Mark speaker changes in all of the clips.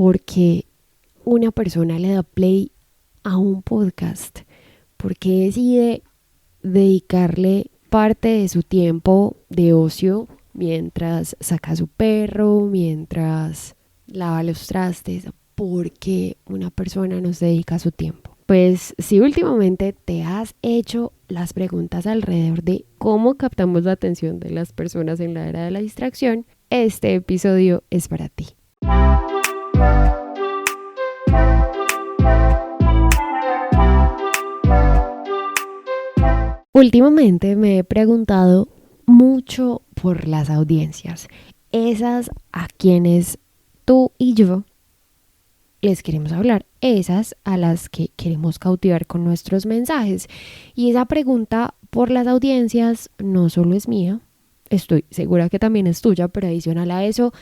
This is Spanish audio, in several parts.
Speaker 1: por qué una persona le da play a un podcast, por qué decide dedicarle parte de su tiempo de ocio mientras saca a su perro, mientras lava los trastes, por qué una persona nos dedica su tiempo. Pues si últimamente te has hecho las preguntas alrededor de cómo captamos la atención de las personas en la era de la distracción, este episodio es para ti. Últimamente me he preguntado mucho por las audiencias, esas a quienes tú y yo les queremos hablar, esas a las que queremos cautivar con nuestros mensajes. Y esa pregunta por las audiencias no solo es mía, estoy segura que también es tuya, pero adicional a eso,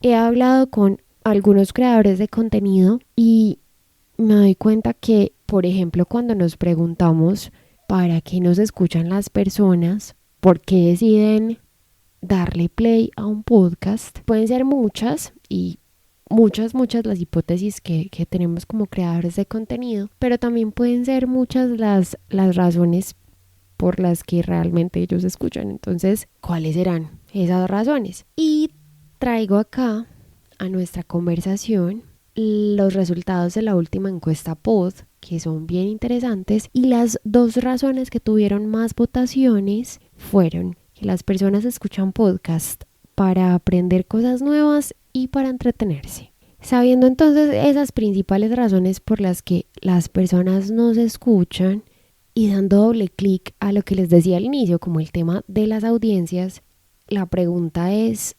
Speaker 1: he hablado con algunos creadores de contenido y me doy cuenta que, por ejemplo, cuando nos preguntamos para qué nos escuchan las personas, por qué deciden darle play a un podcast, pueden ser muchas y muchas las hipótesis que tenemos como creadores de contenido, pero también pueden ser muchas las razones por las que realmente ellos escuchan. Entonces, ¿cuáles serán esas razones? Y traigo acá a nuestra conversación los resultados de la última encuesta Pod, que son bien interesantes, y las dos razones que tuvieron más votaciones fueron que las personas escuchan podcast para aprender cosas nuevas y para entretenerse. Sabiendo entonces esas principales razones por las que las personas nos escuchan y dando doble clic a lo que les decía al inicio, como el tema de las audiencias, la pregunta es,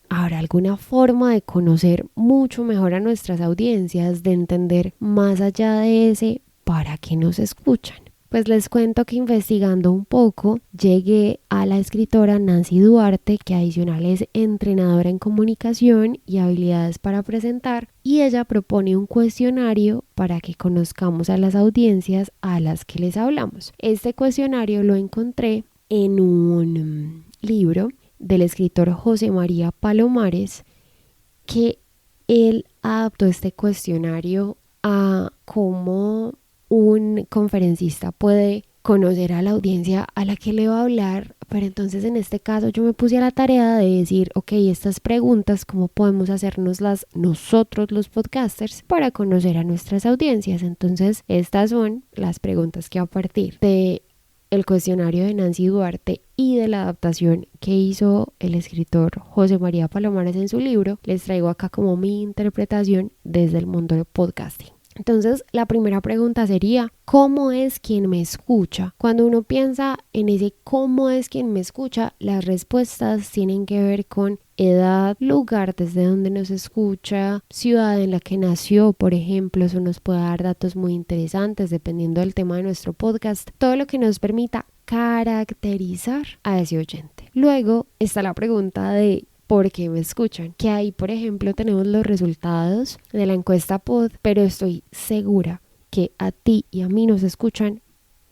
Speaker 1: ¿habrá alguna forma de conocer mucho mejor a nuestras audiencias, de entender más allá de ese para qué nos escuchan? Pues les cuento que investigando un poco llegué a la escritora Nancy Duarte, que adicional es entrenadora en comunicación y habilidades para presentar, y ella propone un cuestionario para que conozcamos a las audiencias a las que les hablamos. Este cuestionario lo encontré en un libro del escritor José María Palomares, que él adaptó este cuestionario a cómo un conferencista puede conocer a la audiencia a la que le va a hablar. Pero entonces en este caso yo me puse a la tarea de decir, ok, estas preguntas, ¿cómo podemos hacernoslas nosotros los podcasters para conocer a nuestras audiencias? Entonces estas son las preguntas que a partir de el cuestionario de Nancy Duarte y de la adaptación que hizo el escritor José María Palomares en su libro, les traigo acá como mi interpretación desde el mundo del podcasting. Entonces, la primera pregunta sería, ¿cómo es quien me escucha? Cuando uno piensa en ese cómo es quien me escucha, las respuestas tienen que ver con edad, lugar desde donde nos escucha, ciudad en la que nació, por ejemplo. Eso nos puede dar datos muy interesantes dependiendo del tema de nuestro podcast. Todo lo que nos permita caracterizar a ese oyente. Luego está la pregunta de ¿por qué me escuchan? Que ahí, por ejemplo, tenemos los resultados de la encuesta Pod, pero estoy segura que a ti y a mí nos escuchan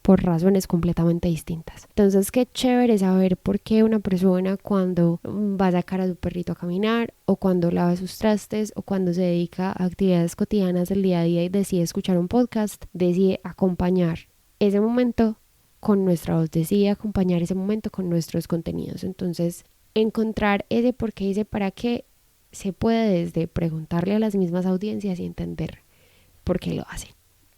Speaker 1: por razones completamente distintas. Entonces, qué chévere saber por qué una persona cuando va a sacar a su perrito a caminar, o cuando lava sus trastes, o cuando se dedica a actividades cotidianas del día a día y decide escuchar un podcast, decide acompañar ese momento con nuestra voz, decide acompañar ese momento con nuestros contenidos. Entonces, encontrar ese por qué y ese para qué se puede desde preguntarle a las mismas audiencias y entender por qué lo hacen.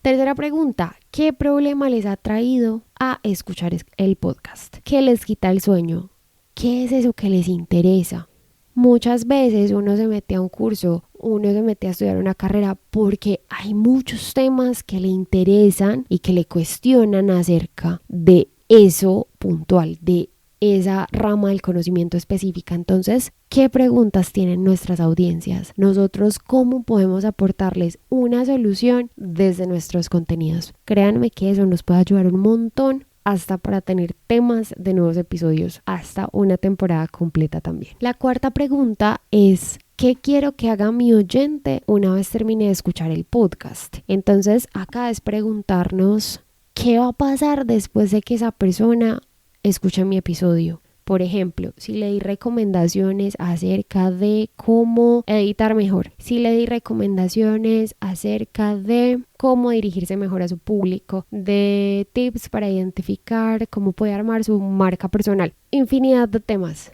Speaker 1: Tercera pregunta, ¿qué problema les ha traído a escuchar el podcast? ¿Qué les quita el sueño? ¿Qué es eso que les interesa? Muchas veces uno se mete a un curso, uno se mete a estudiar una carrera porque hay muchos temas que le interesan y que le cuestionan acerca de eso puntual, de esa rama del conocimiento específica. Entonces, ¿qué preguntas tienen nuestras audiencias? Nosotros, ¿cómo podemos aportarles una solución desde nuestros contenidos? Créanme que eso nos puede ayudar un montón, hasta para tener temas de nuevos episodios, hasta una temporada completa también. La cuarta pregunta es, ¿qué quiero que haga mi oyente una vez termine de escuchar el podcast? Entonces, acá es preguntarnos, ¿qué va a pasar después de que esa persona escucha mi episodio? Por ejemplo, si le di recomendaciones acerca de cómo editar mejor, si le di recomendaciones acerca de cómo dirigirse mejor a su público, de tips para identificar cómo puede armar su marca personal, infinidad de temas.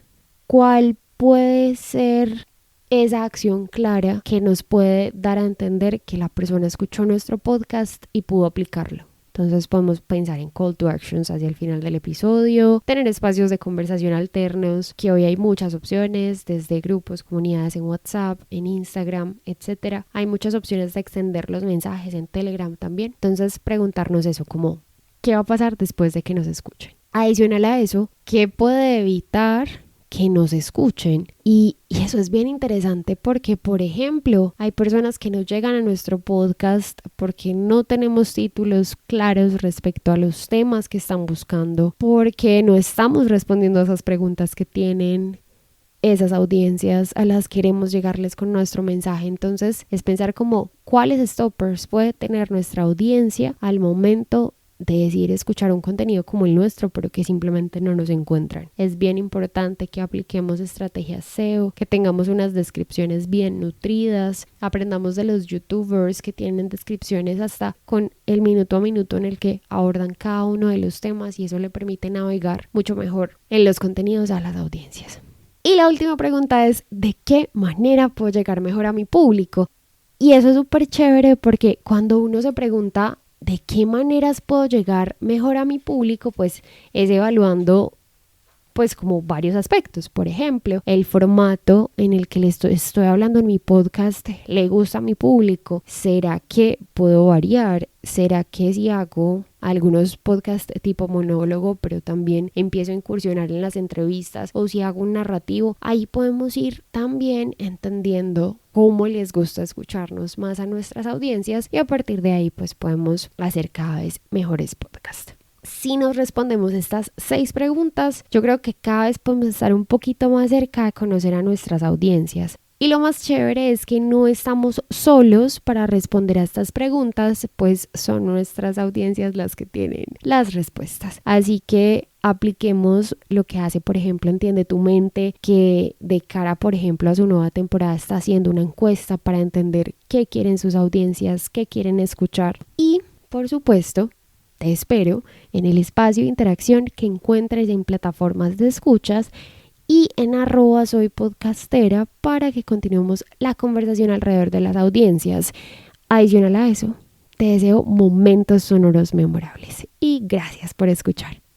Speaker 1: ¿Cuál puede ser esa acción clara que nos puede dar a entender que la persona escuchó nuestro podcast y pudo aplicarlo? Entonces podemos pensar en call to actions hacia el final del episodio, tener espacios de conversación alternos, que hoy hay muchas opciones, desde grupos, comunidades en WhatsApp, en Instagram, etc. Hay muchas opciones de extender los mensajes en Telegram también. Entonces preguntarnos eso, como ¿qué va a pasar después de que nos escuchen? Adicional a eso, ¿qué puede evitar que nos escuchen? Y eso es bien interesante porque, por ejemplo, hay personas que no llegan a nuestro podcast porque no tenemos títulos claros respecto a los temas que están buscando, porque no estamos respondiendo a esas preguntas que tienen esas audiencias a las que queremos llegarles con nuestro mensaje. Entonces es pensar como cuáles stoppers puede tener nuestra audiencia al momento de decidir escuchar un contenido como el nuestro, pero que simplemente no nos encuentran. Es bien importante que apliquemos estrategias SEO, que tengamos unas descripciones bien nutridas, aprendamos de los youtubers que tienen descripciones hasta con el minuto a minuto en el que abordan cada uno de los temas, y eso le permite navegar mucho mejor en los contenidos a las audiencias. Y la última pregunta es, ¿de qué manera puedo llegar mejor a mi público? Y eso es súper chévere porque cuando uno se pregunta ¿de qué maneras puedo llegar mejor a mi público? Pues es evaluando pues como varios aspectos. Por ejemplo, el formato en el que le estoy hablando en mi podcast le gusta a mi público. ¿Será que puedo variar? ¿Será que si hago algunos podcasts tipo monólogo, pero también empiezo a incursionar en las entrevistas, o si hago un narrativo? Ahí podemos ir también entendiendo cómo les gusta escucharnos más a nuestras audiencias, y a partir de ahí pues podemos hacer cada vez mejores podcasts. Si nos respondemos estas 6 preguntas, yo creo que cada vez podemos estar un poquito más cerca de conocer a nuestras audiencias. Y lo más chévere es que no estamos solos para responder a estas preguntas, pues son nuestras audiencias las que tienen las respuestas. Así que apliquemos lo que hace, por ejemplo, Entiende tu Mente, que de cara, por ejemplo, a su nueva temporada está haciendo una encuesta para entender qué quieren sus audiencias, qué quieren escuchar. Y, por supuesto, te espero en el espacio de interacción que encuentres en plataformas de escuchas y en @soypodcastera para que continuemos la conversación alrededor de las audiencias. Adicional a eso, te deseo momentos sonoros memorables y gracias por escuchar.